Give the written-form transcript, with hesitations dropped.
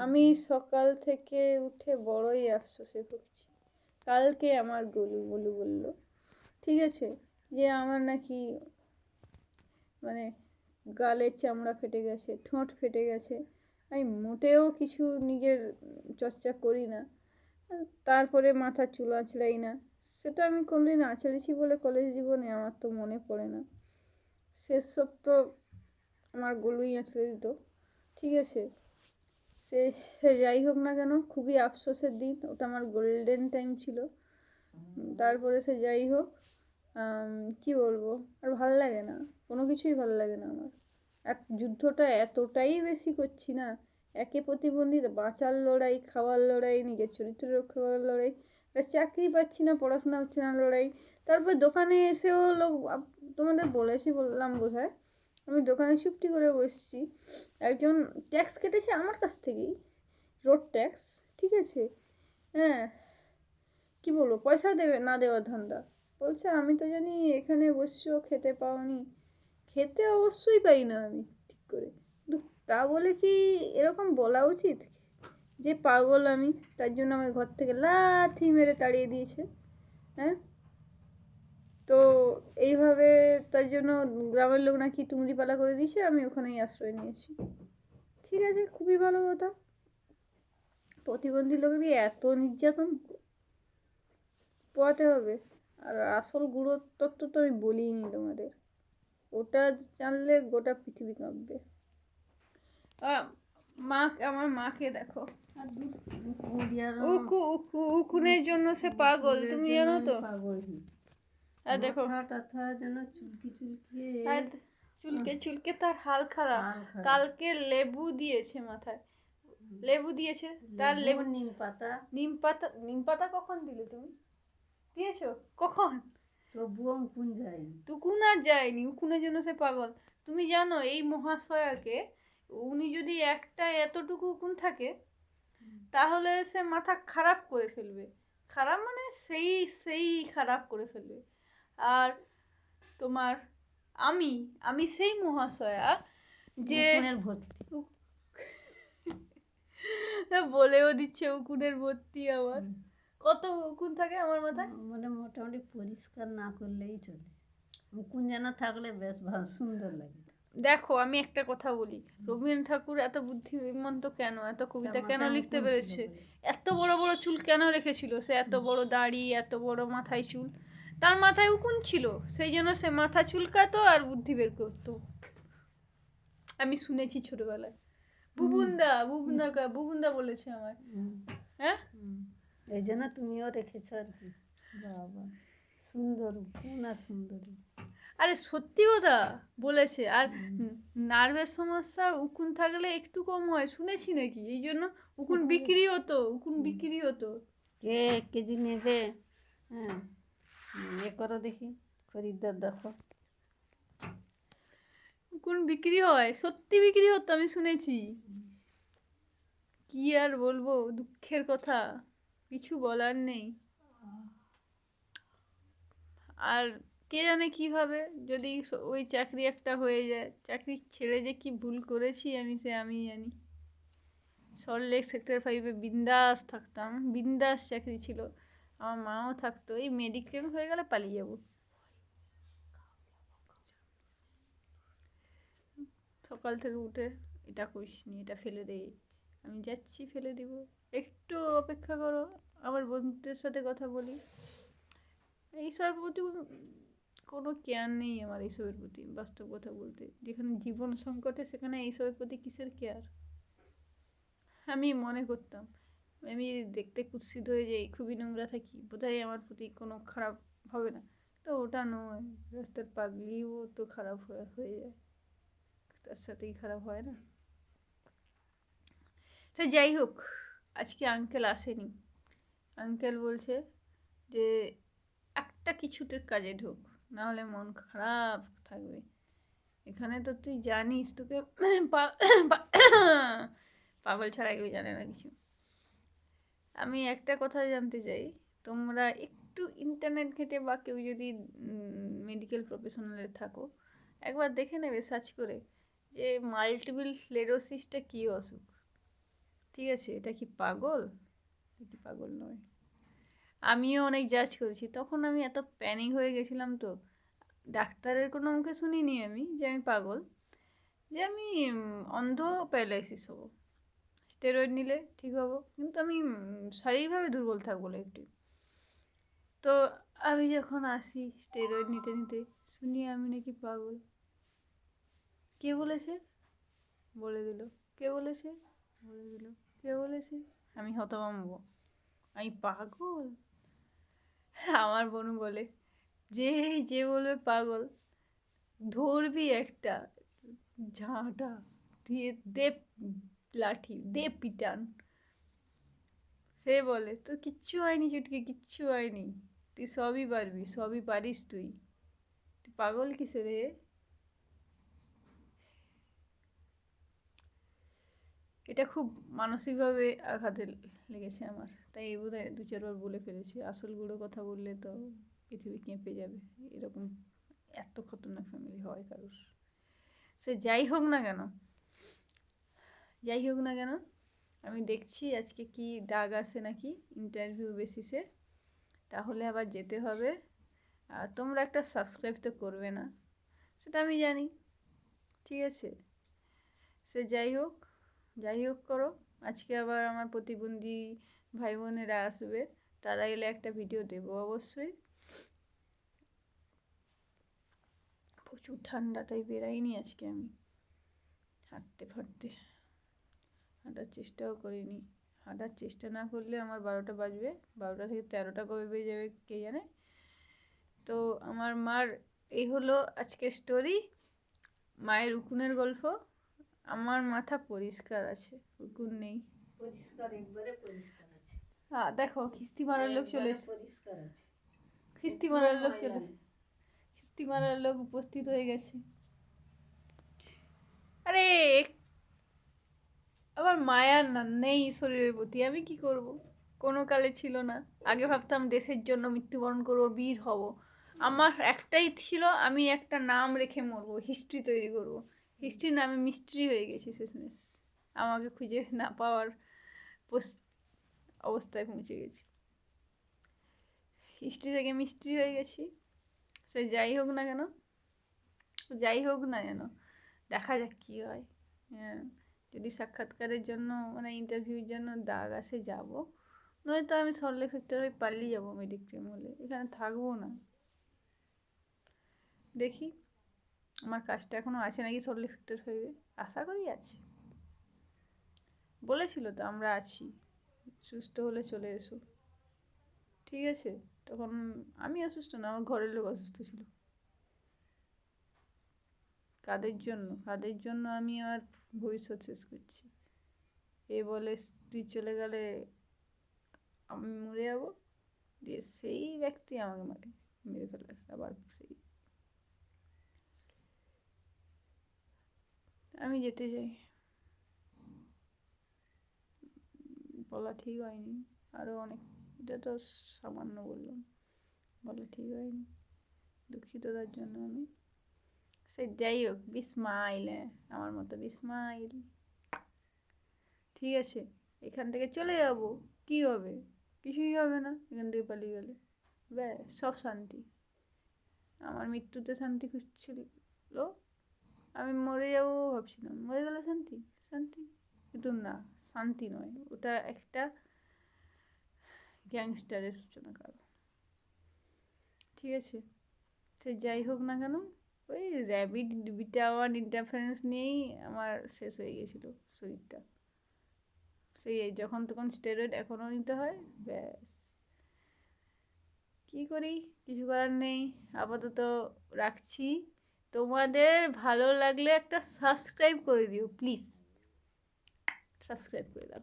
আমি সকাল থেকে উঠে বড়ই আফসোসে ভুগছি। কালকে আমার গোলু বলু বলল, ঠিক আছে, যে আমার নাকি মানে গালের চামড়া ফেটে গেছে, ঠোঁট ফেটে গেছে। আমি মোটেও কিছু নিজের চর্চা করি না, তারপরে মাথার চুল আঁচড়াই না। সেটা আমি কোনদিন আঁচড়েছি বলে কলেজ জীবনে আমার তো মনে পড়ে না। সেসব তো আমার গোলুই আঁচড়ে দিত, ঠিক আছে। সে সে যাই হোক না কেন, খুবই আফসোসের দিন ওটা, আমার গোল্ডেন টাইম ছিল। তারপরে সে যাই হোক, কি বলবো, আর ভাল লাগে না, কোনো কিছুই ভালো লাগে না আমার। এক যুদ্ধটা এতটাই বেশি করছি না, একে প্রতিবন্ধী বাঁচার লড়াই, খাওয়ার লড়াই, নিজের চরিত্র রক্ষা করার লড়াই, চাকরি পাচ্ছি না, পড়াশোনা হচ্ছে না লড়াই। তারপর দোকানে এসেও লোক, তোমাদের বললাম বোধহয়, আমি দোকানে চুপটি করে বসছি, একজন ট্যাক্স কেটেছে আমার কাছ থেকেই, রোড ট্যাক্স, ঠিক আছে। হ্যাঁ, কি বলবো, পয়সা দেবে না দেওয়ার ধান্দা। বলছে আমি তো জানি এখানে বসছো, খেতে পাওনি। খেতে অবশ্যই পাই না আমি ঠিক করে, কিন্তু তা বলে কি এরকম বলা উচিত যে পাগল আমি, তার জন্য আমার ঘর থেকে লাথি মেরে তাড়িয়ে দিয়েছে? হ্যাঁ, তো এইভাবে তার জন্য গ্রামের লোক নাকি টুংরিপালা করে দিয়েছে, আমি ওখানেই আশ্রয় নিয়েছি। ঠিক আছে, খুবই ভালো কথা। প্রতিবন্ধী লোকেরই এত নির্যাতন পোয়াতে হবে? আর আসল গুঁড়ো তত্ত্ব তো আমি বলিনি তোমাদের, ওটা জানলে গোটা পৃথিবী কাঁপবে। মা, আমার মাকে দেখো, উকুনের জন্য সে পাগল, তুমি জানো তো। আর দেখো যেন চুলকি চুলকে চুলকে তার হাল খারাপ। কালকে লেবু দিয়েছে মাথায়, লেবু দিয়েছে, তার লেবু, নিম পাতা কখন দিলে তুমি? দিয়েছো কখন? তবুও উকুন যায়নি। উকুন আর যায়নি, উকুনের জন্য সে পাগল। তুমি জানো এই মহাশয়াকে, উনি যদি একটা এতটুকু উকুন থাকে তাহলে সে মাথা খারাপ করে ফেলবে, খারাপ মানে সেই সেই খারাপ করে ফেলবে। আর তোমার আমি আমি সেই মহাশয়া যে বলেও দিচ্ছে উকুনের ভর্তি। আবার কত উকুন থাকে আমার মাথায়, মানে মোটামুটি পরিষ্কার না করলেই চলে, উকুন যেন থাকলে বেশ ভালো সুন্দর লাগে। দেখো আমি একটা কথা বলি, রবীন্দ্রনাথ ঠাকুর এত বুদ্ধিমন্ত কেন, এত কবিতা কেন লিখতে পেরেছে, এত বড় বড় চুল কেন রেখেছিল? সে এত বড় দাড়ি, এত বড় মাথায় চুল, তার মাথায় উকুন ছিল, সেই জন্য সে মাথা চুলকাতো আর বুদ্ধি বের করতো। আমি শুনেছি ছোটবেলায়, বুবুন্দা বলেছে আমার। হ্যাঁ, এই জন্য তুমিও রেখেছ আর কি। বাবা, সুন্দর উকুন আর সুন্দরী। আরে সত্যি কথা বলেছে। আর নার্ভের সমস্যা উকুন থাকলে একটু কম হয় শুনেছি নাকি, এই জন্য উকুন বিক্রি হতো। কে 1 কেজি নেবে? হ্যাঁ, এ করো দেখি, খরিদ্দার দেখো। উকুন বিক্রি হয়, সত্যি বিক্রি হতো, আমি শুনেছি। কি আর বলবো, দুঃখের কথা, কিছু বলার নেই। আর কে জানে কি হবে যদি ওই চাকরি একটা হয়ে যায়। চাকরি ছেড়ে যে কি ভুল করেছি আমি জানি। সল্টলেক সেক্টর 5-এ বিন্দাস থাকতাম, বিন্দাস চাকরি ছিল, আমার মাও থাকতো। এই মেডিকেল হয়ে গেলে পালিয়ে যাবো। সকাল থেকে উঠে এটা করিস নি, এটা ফেলে দে, আমি যাচ্ছি ফেলে দিব, একটু অপেক্ষা করো, আমার বন্ধুদের সাথে কথা বলি। এইসবের প্রতি কোনো কেয়ার নেই আমার, এইসবের প্রতি বাস্তব কথা বলতে। যেখানে জীবন সংকটে সেখানে এইসবের প্রতি কিসের কেয়ার? আমি মনে করতাম আমি যদি দেখতে কুৎসিত হয়ে যাই, খুবই নোংরা থাকি, বোধহয় আমার প্রতি কোনো খারাপ হবে না। তো ওটা নয়, রাস্তার পাগলিও তো খারাপ হয়ে যায়, তার সাথেই খারাপ হয় না। তা যাই হোক, আজকে আঙ্কেল আসেনি। আঙ্কেল বলছে যে একটা কিছুতে কাজে ঢোক, নাহলে মন খারাপ থাকবে। এখানে তো তুই জানিস, তোকে পাগল ছাড়া কেউ জানে না কিছু। আমি একটা কথা জানতে চাই, তোমরা একটু ইন্টারনেট ঘেটে বা কেউ যদি মেডিকেল প্রফেশনালে থাকো, একবার দেখে নেবে সার্চ করে যে মাল্টিপল স্ক্লেরোসিসটা কী অসুখ। ঠিক আছে, এটা কি পাগল? এটা কি পাগল নয়। আমিও অনেক জাজ করেছি, তখন আমি এত প্যানিক হয়ে গেছিলাম। তো ডাক্তারের কোনো মুখে শুনিনি আমি যে আমি পাগল, যে আমি অন্ধ প্যারালাইসিস হবো, স্টেরয়েড নিলে ঠিক হবো, কিন্তু আমি শারীরিকভাবে দুর্বল থাকবো না একটু। তো আমি যখন আসি স্টেরয়েড নিতে নিতে, শুনি আমি নাকি পাগল। কে বলেছে? বলে দিল। কে বলেছে? বলে দিল। কে বলেছে? আমি হতভম্ব, আমি পাগল। আমার বোনু বলে, যে যে বলবে পাগল, ধরবি একটা ঝাঁটা দিয়ে, দে লাঠি, দে পিটান। সে বলে, তোর কিচ্ছু হয়নি চুটকি, কিচ্ছু হয়নি, তুই সবই পারবি, সবই পারিস তুই, তুই পাগল কিসে রে? এটা খুব মানসিকভাবে আঘাতে লেগেছে আমার, তাই বোধহয় 2-4 বার বলে ফেলেছি। আসলগুলো কথা বললে তো পৃথিবী কেঁপে যাবে। এরকম এত খতরনাক ফ্যামিলি হয় কারোর। সে যাই হোক না কেন, যাই হোক না কেন, আমি দেখছি আজকে কি ডাক আসে নাকি ইন্টারভিউ বেসিসে, তাহলে আবার যেতে হবে। আর তোমরা একটা সাবস্ক্রাইব তো করবে না, সেটা আমি জানি, ঠিক আছে। সে যাই হোক, যাই হোক করো। আজকে আবার আমার প্রতিবন্ধী ভাই বোনেরা আসবে, তারা এলে একটা ভিডিও দেবো অবশ্যই। প্রচুর ঠান্ডা, তাই বেরাইনি আজকে আমি, হাঁটতে ফাটতে হাঁটার চেষ্টাও করিনি। হাঁটার চেষ্টা না করলে আমার 12টা বাজবে, 12টা থেকে 13টা কবে বেজে যাবে কে জানে। তো আমার মার এই হলো আজকে স্টোরি, মায়ের উকুনের গল্প। আমার মাথা পরিষ্কার আছে, উকুন নেই। পরিষ্কার, একবারে পরিষ্কার আছে। হ্যাঁ দেখো, খিস্তি মারার লোক চলে এসে, পরিষ্কার আছে। খিস্তি মারার লোক চলে, খিস্তি মারার লোক উপস্থিত হয়ে গেছে। আরে আমার মায়া না নেই শরীরের প্রতি, আমি কি করব? কোনো কালে ছিল না। আগে ভাবতাম দেশের জন্য মৃত্যুবরণ করবো, বীর হব। আমার একটাই ছিল, আমি একটা নাম রেখে মরবো, হিস্ট্রি তৈরি করব। হিস্ট্রির নামে মিস্ট্রি হয়ে গেছি শেষমেশ। আমাকে খুঁজে না পাওয়ার অবস্থায় পৌঁছে গেছি, হিস্ট্রি থেকে মিস্ট্রি হয়ে গেছি। সে যাই হোক না কেন, যাই হোক না কেন, দেখা যাক কী হয়। হ্যাঁ, যদি সাক্ষাৎকারের জন্য মানে ইন্টারভিউর জন্য ডাক আসে যাব, নয়তো আমি সল্টলেক সেক্টর হয়ে পালিয়ে যাবো মেডিক্লেম হলে, এখানে থাকবো না। দেখি আমার কাজটা এখনও আছে নাকি সল্টলেক সেক্টর হয়ে, আশা করি আছে। বলেছিল তো আমরা আছি, সুস্থ হলে চলে এসো, ঠিক আছে। তখন আমি অসুস্থ না, আমার ঘরের লোক অসুস্থ ছিল। কাদের জন্য আমি আমার ভবিষ্যৎ শেষ করছি? এ বলে তুই চলে গেলে আমি মরে যাবো, দিয়ে সেই ব্যক্তি আমাকে মেরে ফেলে আবার। সেই আমি যেতে চাই, বলা ঠিক হয়নি, আরও অনেক, এটা তো সামান্য বললাম, বলা ঠিক হয়নি, দুঃখিত তার জন্য আমি। সে যাই হোক, বিসমাইল, আমার মতো বিসমাইল, ঠিক আছে। এখান থেকে চলে যাব, কি হবে? কিছুই হবে না এখান থেকে পালিয়ে গেলে, ব্যাস সব শান্তি। আমার মৃত্যুতে শান্তি খুঁজছিল, আমি মরে যাবো ভাবছিলাম, মরে গেলে শান্তি, শান্তি কিন্তু না, শান্তি নয়, ওটা একটা গ্যাংস্টারের সূচনা কাল, ঠিক আছে। সে যাই হোক না কেন, ওই র্যাবিড বিটা 1 ইন্টারফারেন্স নিয়েই আমার শেষ হয়ে গেছিলো শরীরটা। সেই যখন তখন স্টেরয়েড এখনও নিতে হয়, ব্যাস। কী করি, কিছু করার নেই, আপাতত রাখছি। তোমাদের ভালো লাগলে একটা সাবস্ক্রাইব করে দিও প্লিজ, সাবস্ক্রাইব করে দাও।